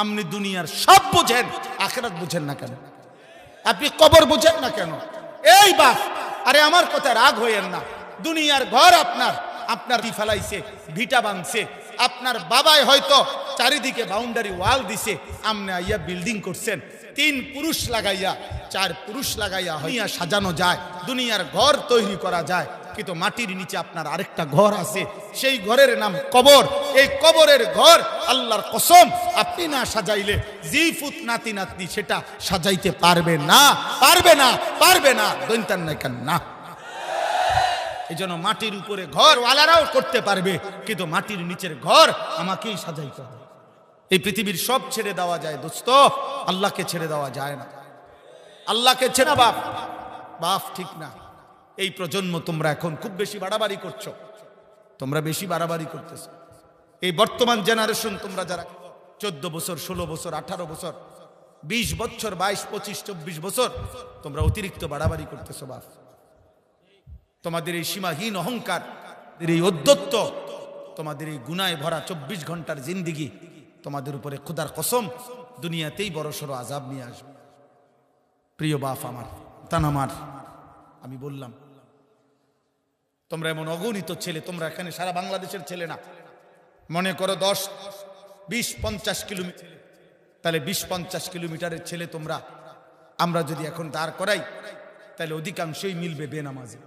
আপনি দুনিয়ার সব বুঝেন, আখিরাত বুঝেন না কেন? আপনি কবর বুঝেন না কেন? এই বাপ, আরে আমার কথা রাগ হইয়েন না। দুনিয়ার ঘর আপনার, আপনার দি ফেলাইছে, ভিটা ভাঙছে। আপনার বাবাই হয়তো চারিদিকে বাউন্ডারি ওয়াল দিছে, আমনে আইয়া বিল্ডিং করছেন। 3 পুরুষ লাগাইয়া, 4 পুরুষ লাগাইয়া হইয়া সাজানো যায়, দুনিয়ার ঘর তৈরি করা যায়। কিন্তু মাটির নিচে আপনার আরেকটা ঘর আছে, সেই ঘরের নাম কবর। এই কবরের ঘর আল্লাহর কসম আপনি না সাজাইলে জিফুত নাতি নাতনি সেটা সাজাইতে পারবে না, পারবে না, পারবে না। দৈন্তান নাই কেন না? এই জন্য মাটির উপরে ঘর ওয়ালারাও করতে পারবে, কিন্তু মাটির নিচের ঘর আমাকেই সাজাইতে হবে। এই পৃথিবীর সব ছেড়ে দেওয়া যায় দোস্ত, আল্লাহকে ছেড়ে দেওয়া যায় না। আল্লাহকে ছেড়ে বাপ, বাপ ঠিক না। এই প্রজন্ম তোমরা এখন খুব বেশি বাড়াবাড়ি করছো, তোমরা বেশি বাড়াবাড়ি করতেছো। এই বর্তমান জেনারেশন তোমরা যারা 14 বছর, 16 বছর, 18 বছর, 20 বছর, 22, 25, 24 বছর, তোমরা অতিরিক্ত বাড়াবাড়ি করতেছো বাপ। তোমাদের এই সীমাহীন অহংকার, এই অধ্যত্ব, তোমাদের এই গুনায় ভরা 24 ঘন্টার জিন্দিগি তোমাদের উপরে খোদার কসম দুনিয়াতেই বড়সড় আযাব নিয়ে আসবে। প্রিয় বাপ আমার, তানামার, আমি বললাম তোমরা এমন অগণিত ছেলে, তোমরা এখানে সারা বাংলাদেশের ছেলে না, মনে করো 10, 20, 50 কিলোমিটার, তাহলে 20-50 কিলোমিটারের ছেলে তোমরা। আমরা যদি এখন দাঁড় করাই তাহলে অধিকাংশই মিলবে বেনামাজি।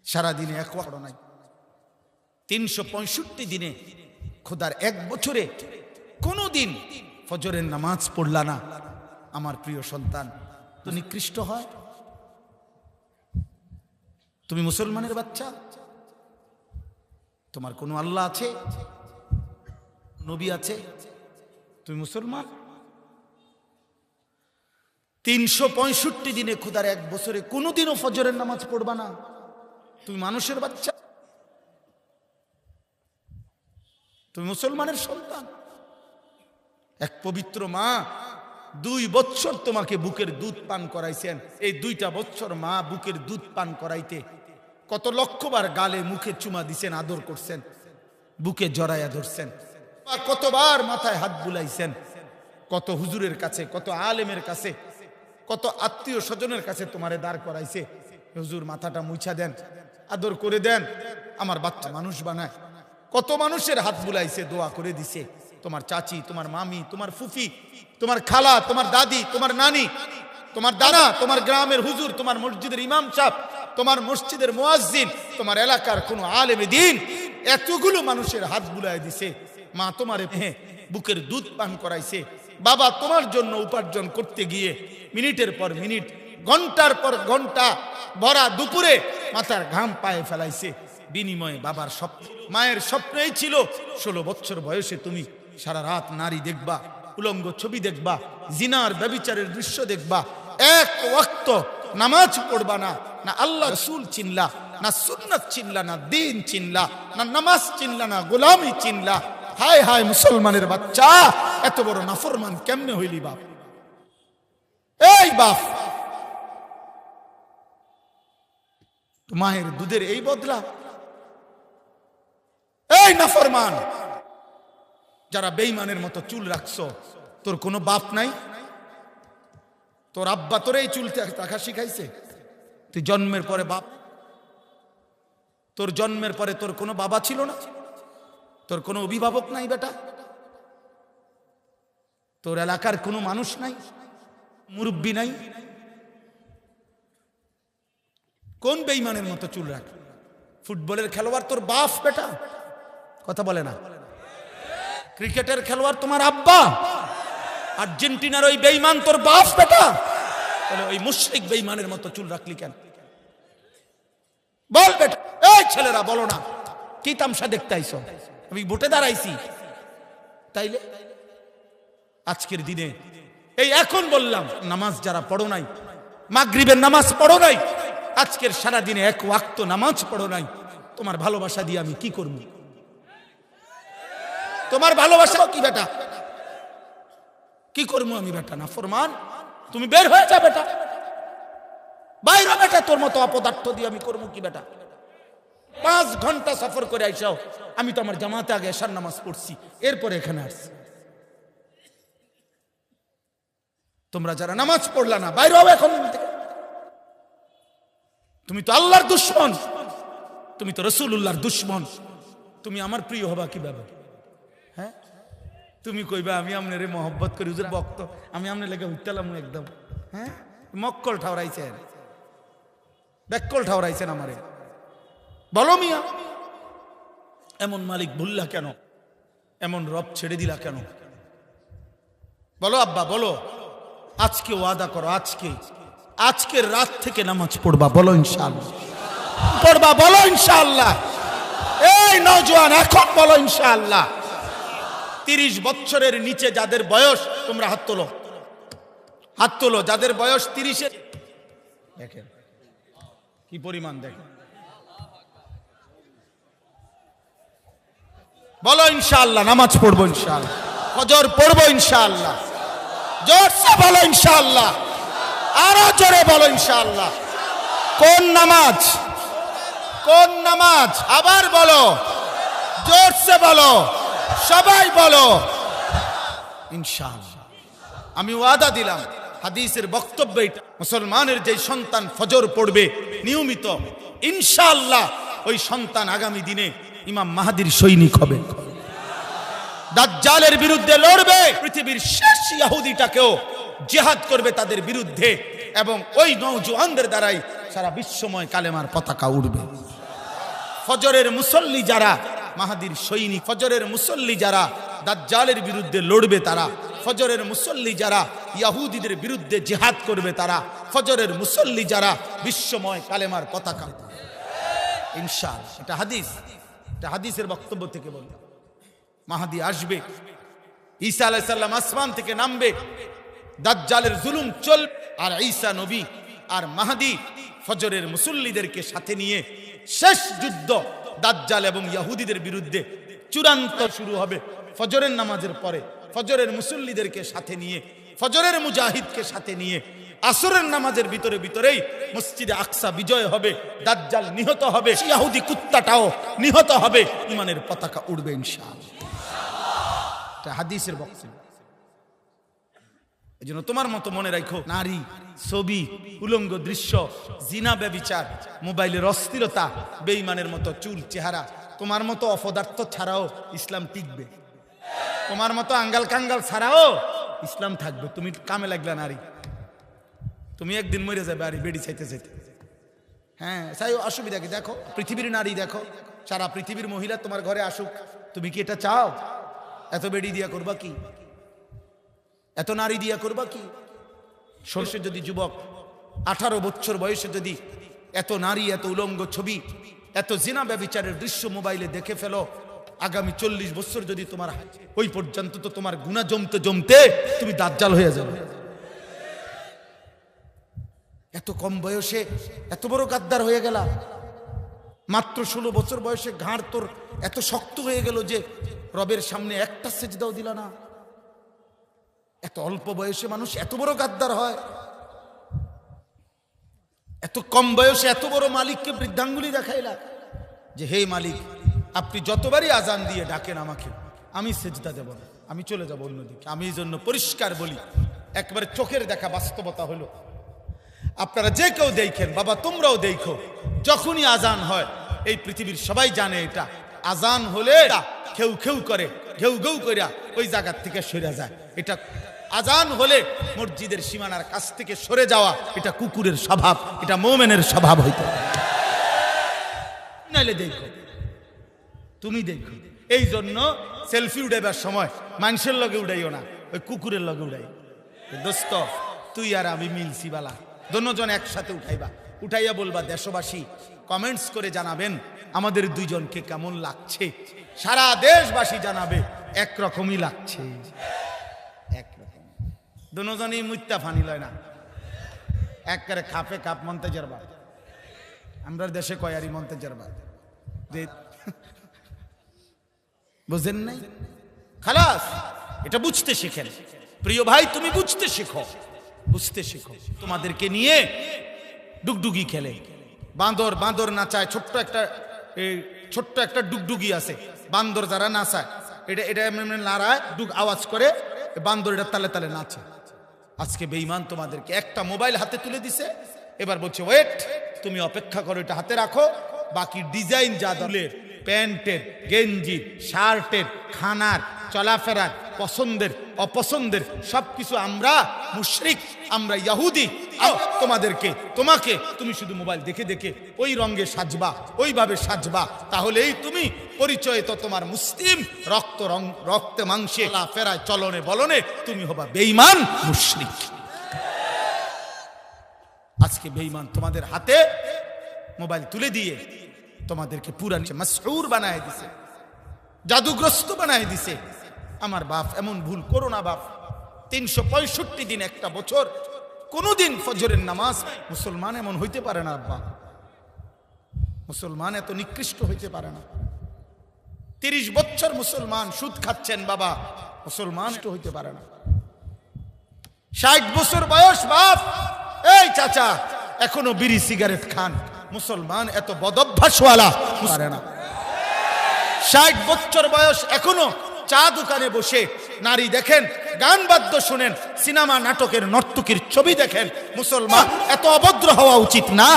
সারাদিনে এক ওয়াক্ত নাই, 365 দিনে, খোদার 1 বছরে কোনো দিন ফজরের নামাজ পড়লা না। আমার প্রিয় সন্তান, তুমি নিকৃষ্ট হয়। তুমি মুসলমানের বাচ্চা, তোমার কোনো আল্লাহ আছে, নবী আছে, তুমি মুসলমান। 365 দিনে খোদার 1 বছরে কোনোদিনও ফজরের নামাজ পড়বা না, তুমি মানুষের বাচ্চা, তুমি মুসলমানের সন্তান। এক পবিত্র মা 2 বছর তোমাকে বুকের দুধ পান করাইছেন। এই 2টা বছর মা বুকের দুধ পান করাইতে কত লক্ষবার গালে মুখে চুমা দিছেন, আদর করছেন, বুকে জড়াইয়া ধরছেন, কতবার মাথায় হাত বুলাইছেন, কত হুজুরের কাছে, কত আলেমের কাছে, কত আত্মীয় স্বজনের কাছে তোমারে দাঁড় করাইছে। হুজুর মাথাটা মুছা দেন, আদর করে দেন, আমার বাচ্চা মানুষ বানায়। কত মানুষের হাত বুলাইছে, দোয়া করে দিছে। তোমার চাচি, তোমার মামি, তোমার ফুফি, তোমার খালা, তোমার দাদি, তোমার নানি, তোমার দাদা, তোমার গ্রামের হুজুর, তোমার মসজিদের ইমাম সাহেব, তোমার মসজিদের মুয়াজ্জিন, তোমার এলাকার কোনো আলেমে দ্বীন, এতগুলো মানুষের হাত বুলাই দিছে। মা তোমারে বুকের দুধ পান করাইছে। বাবা তোমার জন্য উপার্জন করতে গিয়ে মিনিটের পর মিনিট, ঘন্টার পর ঘন্টা, ভরা দুপুরে মাথার ঘাম পায়ে ফেলাইছে। বিনিময়ে বাবার স্বপ্ন, মায়ের স্বপ্নই ছিল 16 বছর বয়সে তুমি সারা রাত নারী দেখবা, উলঙ্গ ছবি দেখবা, জিনার ব্যভিচারের দৃশ্য দেখবা, 1 ওয়াক্ত নামাজ পড়বা না। না আল্লাহ রাসূল চিনলা, না সুন্নাত চিনলা, না দ্বীন চিনলা, না নামাজ চিনলা, না গোলামি চিনলা। হায় হায় মুসলমানের বাচ্চা, এত বড় নাফরমান কেমনে হইলি বাপ? এই বাপ, মায়ের দুধের এই বদলা? এই নাফরমান, যারা বেঈমানের মতো চুল রাখছো, তোর কোনো বাপ নাই? তোর আব্বা তোর এই চুল রাখা শিখাইছে? তুই জন্মের পরে বাপ, তোর জন্মের পরে তোর কোনো বাবা ছিল না? তোর কোনো অভিভাবক নাই বেটা? তোর এলাকার কোনো মানুষ নাই, মুরব্বী নাই? কোন বেঈমানের মতো চুল রাখ? ফুটবলের খেলোয়াড় তোর বাপ বেটা? কথা বলে না। ক্রিকেটের খেলোয়াড় তোমার আব্বা? আর্জেন্টিনার ওই বেঈমান তোর বাপ বেটা? তাহলে ওই মুশরিক বেঈমানের মতো চুল রাখলি কেন? বল বেটা। এই ছেলেরা বলো না, কি তামসা দেখতে আইছো? আমি ভোটে দাঁড়াইছি তাইলে? আজকের দিনে এই এখন বললাম, নামাজ যারা পড়ো নাই, মাগরিবের নামাজ পড়ো নাই, আজকের সারা দিনে 1 ওয়াক্ত নামাজ পড়ো নাই, তোমার ভালোবাসা দিয়ে আমি কি করব? তোমার ভালোবাসা কি বেটা? কি করবো আমি বেটা? না ফরমান, তুমি বের হয়ে যা বেটা, বাইরে বেটা, তোর মতো অপদার্থ দিয়ে আমি করবো কি বেটা? 5 ঘন্টা সফর করে আইসাও, আমি তো আমার জামাতে আগে এশার নামাজ পড়ছি, এরপরে এখানে আসছি। তোমরা যারা নামাজ পড়লা না, বাইরে হবে এখন থেকে। তুমি তো আল্লাহর দুশমন, তুমি তো রাসূলুল্লাহর দুশমন, তুমি আমার প্রিয় হবা কিভাবে? হ্যাঁ, তুমি কইবা আমি আমনেরে মহব্বত করি, হুজুর ভক্ত, আমি আমনে লেগে উঠতালাম একদম। হ্যাঁ, মক্কল ঠাউরাইছেন, বেক্কল ঠাউরাইছেন আমারে। বলো মিয়া, এমন মালিক ভুললা কেন? এমন রব ছেড়ে দিলা কেন? বলো আব্বা, বলো। আজকে ওয়াদা করো, আজকের রাত থেকে নামাজ পড়বা। বলো ইনশাআল্লাহ পড়বা, বলো ইনশাআল্লাহ। এই নওজোয়ান, এখন বলো ইনশাআল্লাহ। 30 বছরের নিচে যাদের বয়স, তোমরা হাত তোলো, হাত তোলো। যাদের বয়স 30-এর, দেখেন কি পরিমাণ, দেখেন। বলো ইনশাআল্লাহ নামাজ পড়বো, ইনশাআল্লাহ ফজর পড়বো, ইনশাআল্লাহ। জোরসে বলো ইনশাআল্লাহ, আরো জোরে বলো ইনশাআল্লাহ। কোন নামাজ? কোন নামাজ? আবার বলো, জোরসে বলো, সবাই বলো ইনশাআল্লাহ। আমি ওয়াদা দিলাম, হাদিসের বক্তব্য এটা, মুসলমানের যে সন্তান ফজর পড়বে নিয়মিত, ইনশাআল্লাহ ওই সন্তান আগামী দিনে ইমাম মাহদীর সৈনিক হবে, দাজ্জালের বিরুদ্ধে লড়বে, পৃথিবীর শেষ ইহুদিটাকেও জিহাদ করবে তাদের বিরুদ্ধে, এবং ওই নওজোয়ানদের দ্বারাই সারা বিশ্বময় কালেমার পতাকা উঠবে। ফজরের মুসল্লি যারা মাহদীর সৈনিক, ফজরের মুসল্লি যারা দাজ্জালের বিরুদ্ধে লড়বে তারা, ফজরের মুসল্লি যারা ইহুদিদের বিরুদ্ধে জিহাদ করবে তারা, ফজরের মুসল্লি যারা বিশ্বময় কালেমার পতাকা, ইনশাআল্লাহ। এটা হাদিস, এটা হাদিসের বক্তব্য থেকে বললাম। মাহদী আসবে, ঈসা আলাইহিস সালাম আসমান থেকে নামবে, দাজ্জালের জুলুম চলবে, আর ঈসা নবী আর মাহদী ফজরের মুসল্লিদেরকে সাথে নিয়ে শেষ যুদ্ধ দাজ্জাল এবং ইহুদিদের বিরুদ্ধে চূড়ান্ত শুরু হবে ফজরের নামাজের পরে। ফজরের মুসল্লিদেরকে সাথে নিয়ে, ফজরের মুজাহিদকে সাথে নিয়ে আসরের নামাজের ভিতরেই মসজিদে আকসা বিজয় হবে, দাজ্জাল নিহত হবে, ইহুদি কুত্তাটাও নিহত হবে, ইমানের পতাকা উড়বে ইনশাআল্লাহ। এটা হাদিসের বক্তব্য। এই জন্য তোমার মতো মনে রাখো, নারী, ছবি, উলঙ্গ দৃশ্য, জিনা, ব্যভিচার, মোবাইলের অস্থিরতা, বেঈমানের মতো চুল চেহারা, তোমার মতো অপদার্থ ছাড়াও ইসলাম টিকবে, তোমার মতো আঙ্গাল কাঙ্গাল ছাড়াও ইসলাম থাকবে। তুমি কামে লাগলা নারী, তুমি একদিন মরে যাবে আর বেড়ি চাইতে চাইতে। হ্যাঁ, চাই, অসুবিধা কি? দেখো পৃথিবীর নারী, দেখো সারা পৃথিবীর মহিলা তোমার ঘরে আসুক, তুমি কি এটা চাও? এত বেড়ি দিয়া করবা কি? এত নারী দিয়া করবা কি? সরষে যদি যুবক 18 বছর বয়সে যদি এত নারী, এত উলঙ্গ ছবি, এত জিনা ব্যভিচারের দৃশ্য মোবাইলে দেখে ফেলো, আগামী 40 বছর যদি তোমার, ওই পর্যন্ত তো তোমার গুনাহ জমতে জমতে তুমি দাজ্জাল হয়ে যাবে। এত কম বয়সে এত বড় গাদ্দার হয়ে গেলা। মাত্র 16 বছর বয়সে ঘাড় তোর এত শক্ত হয়ে গেল যে রবের সামনে একটা সেজদাও দিলা না। এত অল্প বয়সে মানুষ এত বড় গাদ্দার হয়। এত কম বয়সে এত বড় মালিককে বৃদ্ধাঙ্গুলি দেখাইলা যে হে মালিক, আপনি যতবারই আজান দিয়ে ডাকেন আমাকে, আমি সেজদা দেব না, আমি চলে যাব অন্যদিকে। আমি এই জন্য পরিষ্কার বলি, একবারে চোখের দেখা বাস্তবতা হলো, আপনারা যে কেউ দেখেন, বাবা তোমরাও দেখো, যখনই আজান হয়, এই পৃথিবীর সবাই জানে এটা আজান হলে খেউ খেউ করে, ঘেউ ঘেউ করিয়া ওই জায়গার থেকে সরে যায়। এটা আজান হলে মসজিদের সীমানার কাছ থেকে সরে যাওয়া, এটা কুকুরের স্বভাব, এটা মুমিনের স্বভাব হইতো। নাইলে দেখো, তুমি দেখো। এই জন্য সেলফি উঠাইবার সময় মানুষের লগে উড়াইও না, ওই কুকুরের লগে উড়াই। দোস্ত, তুই আর আমি মিলছি বালা, দুজন একসাথে উঠাইবা, উঠাইয়া বলবা দেশবাসী কমেন্টস করে জানাবেন আমাদের দুইজনকে কেমন লাগছে। সারা দেশবাসী জানাবে একরকমই লাগছে, একরকম। দুজনই মুত্তা ফানি লয় না, একবারে খাপে কাপ মন্তেজের বাদ। আমরা দেশে কয়ারি মন্তেজের বাদ, বুঝেন নাই? খালাস, এটা বুঝতে শিখেন। প্রিয় ভাই, তুমি বুঝতে শিখো, বুঝতে শিখো। তোমাদেরকে নিয়ে ডুগডুগি খেলে, বান্দর বান্দর নাচায়, ছোট্ট একটা ডুগডুগি আছে, বান্দর যারা নাচায়, এটা নাড়ায়, ডুগ আওয়াজ করে, বান্দর এটা তালে তালে নাচে। আজকে বেঈমান তোমাদেরকে একটা মোবাইল হাতে তুলে দিছে, এবার বলছে ওয়েট, তুমি অপেক্ষা করো, এটা হাতে রাখো, বাকি ডিজাইন যা দলের প্যান্টের, গেঞ্জির, শার্টের, খানার, চলাফেরার, পছন্দের অপছন্দের সবকিছু আমরা মুশরিক, আমরা ইহুদি। তোমাকে তুমি শুধু মোবাইল দেখে দেখে ওই রঙে সাজবা, ওইভাবে সাজবা, তাহলেই তুমি পরিচয় তো তোমার মুসলিম, রক্তে মাংসে ফেরায় চলনে বলনে তুমি হবা বেঈমান মুশরিক। আজকে বেঈমান তোমাদের হাতে মোবাইল তুলে দিয়ে তোমাদেরকে পুরা মাসহুর বানায় দিছে, জাদুগ্রস্ত বানায় দিছে। আমার বাপ, এমন ভুল করো না বাপ। 365 দিন, একটা বছর, কোনদিন ফজরের নামাজ মুসলমান এমন হইতে পারে না আব্বা। মুসলমান এত নিকৃষ্ট হইতে পারে না। 30 বছর মুসলমান সুদ খাচ্ছেন বাবা, মুসলমান হইতে পারে না। 60 বছর বয়স বাপ, এই চাচা এখনো বিড়ি সিগারেট খান, মুসলমান এত বদভ্যাসওয়ালা পারে না। 60 বছর বয়স এখনো চা দোকানে বসে নারী দেখেন, গান বাদ্য শুনেন, সিনেমা নাটকের নর্তকীর ছবি দেখেন, মুসলমান এত অভদ্র হওয়া উচিত না।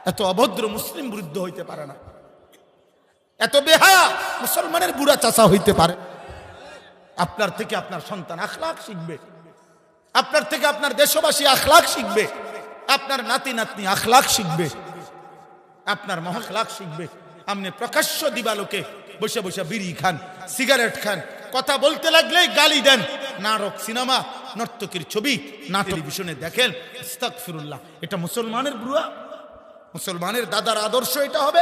এত অভদ্র মুসলিম বিরুদ্ধ হইতে পারে না। এত বেহায়া মুসলমানের বুড়া চাচা হইতে পারে। আপনার থেকে আপনার সন্তান আখলাক শিখবে, আপনার থেকে আপনার দেশবাসী আখলাক শিখবে, আপনার নাতি নাতনি আখলাক শিখবে, আপনার মহাখলাক শিখবে। আপনি প্রকাশ্য দিবালোকে বসে বসে বিড়ি খান, সিগারেট খান, কথা বলতে লাগলেই গালি দেন, নাটক, সিনেমা, নর্তকীর ছবি না টেলিভিশনে দেখেন। আস্তাগফিরুল্লাহ। এটা মুসলমানের বুড়া, মুসলমানের দাদার আদর্শ এটা হবে?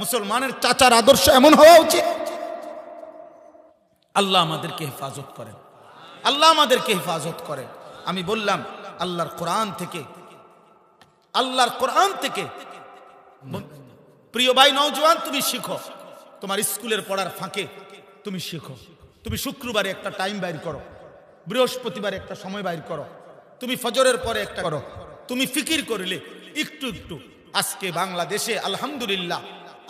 মুসলমানের চাচার আদর্শ এমন হওয়া উচিত? আল্লাহ আমাদেরকে হেফাজত করেন, আল্লাহ আমাদেরকে হেফাজত করেন। আমি বললাম আল্লাহর কোরআন থেকে প্রিয় ভাই নওজোয়ান, তুমি শিখো। তোমার স্কুলের পড়ার ফাঁকে তুমি শিখো। তুমি শুক্রবারে একটা টাইম বাইর করো, বৃহস্পতিবারে একটা সময় বাইর করো, তুমি ফজরের পরে একটা করো। তুমি ফিকির করলে একটু একটু, আজকে বাংলাদেশে আলহামদুলিল্লাহ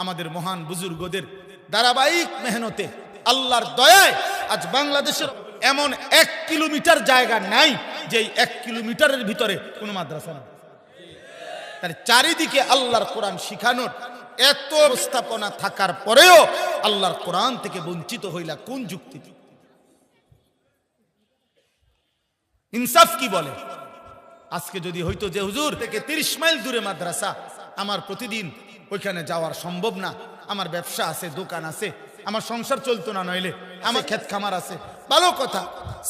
আমাদের মহান বুজুর্গদের ধারাবাহিক মেহনতে, আল্লাহর দয়ায় আজ বাংলাদেশের এমন 1 কিলোমিটার জায়গা নাই যে 1 কিলোমিটারের ভিতরে কোনো মাদ্রাসা না। তার চারিদিকে আল্লাহর কোরআন শিখানোর এত ব্যবস্থাপনা থাকার পরেও আল্লাহর কোরআন থেকে বঞ্চিত হইলা কোন যুক্তিতে? ইনসাফ কি বলে? আজকে যদি হইতো যে হুজুর থেকে 30 মাইল দূরে মাদ্রাসা, আমার প্রতিদিন ওইখানে যাওয়ার সম্ভব না, আমার ব্যবসা আছে, দোকান আছে, আমার সংসার চলতো না, নইলে আমার ক্ষেত খামার আছে, ভালো কথা।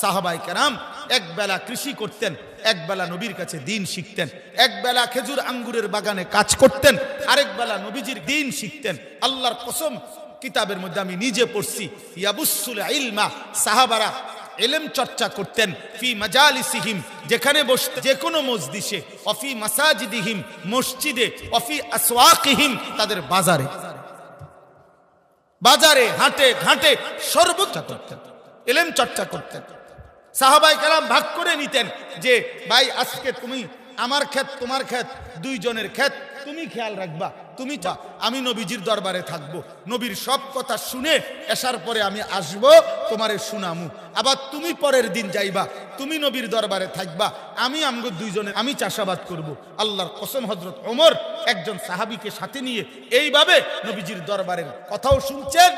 সাহাবায়ে কেরাম এক বেলা কৃষি করতেন, এক বেলা নবীর কাছে দ্বীন শিখতেন, এক বেলা খেজুর আঙ্গুরের বাগানে কাজ করতেন, আরেক বেলা নবীজির দ্বীন শিখতেন। আল্লাহর কসম, কিতাবের মধ্যে আমি নিজে পড়ছি, ইয়াবুসুল ইলমা, সাহাবারা ইলম চর্চা করতেন ফি মাজালিসিহিম, যেখানে বসতে, যে কোনো মজলিসে, অফি মাসাজিদিহিম, মসজিদে, অফি আসওয়াকিহিম, তাদের বাজারে বাজারে, হাটে ঘাটে সর্বত্র করতেন, ইলম চর্চা করতেন। সাহাবায়ে কেরাম ভাগ করে নিতেন যে ভাই আজকে তুমি আমার ক্ষেত, তোমার ক্ষেত, দুইজনের ক্ষেত তুমি খেয়াল রাখবা, তুমি আমি নবীজির দরবারে থাকবো, নবীর সব কথা শুনে আসার পরে আমি আসবো, তোমারে শুনামু। আবার তুমি পরের দিন যাইবা, তুমি নবীর দরবারে থাকবা, আমি আমগো দুইজনে আমি চাষাবাদ করব। আল্লাহর কসম, হযরত ওমর একজন সাহাবীকে সাথে নিয়ে এইভাবে নবীজির দরবারের কথাও শুনছেন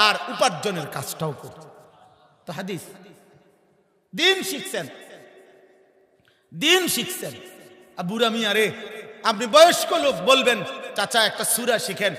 আর উপার্জনের কাজটাও করছেন। তো হাদিস, দ্বীন শিখছেন। বুড়া মিয়া রে, আপনি বয়স্ক লোক বলবেন চাচা একটা সূরা শিখেন,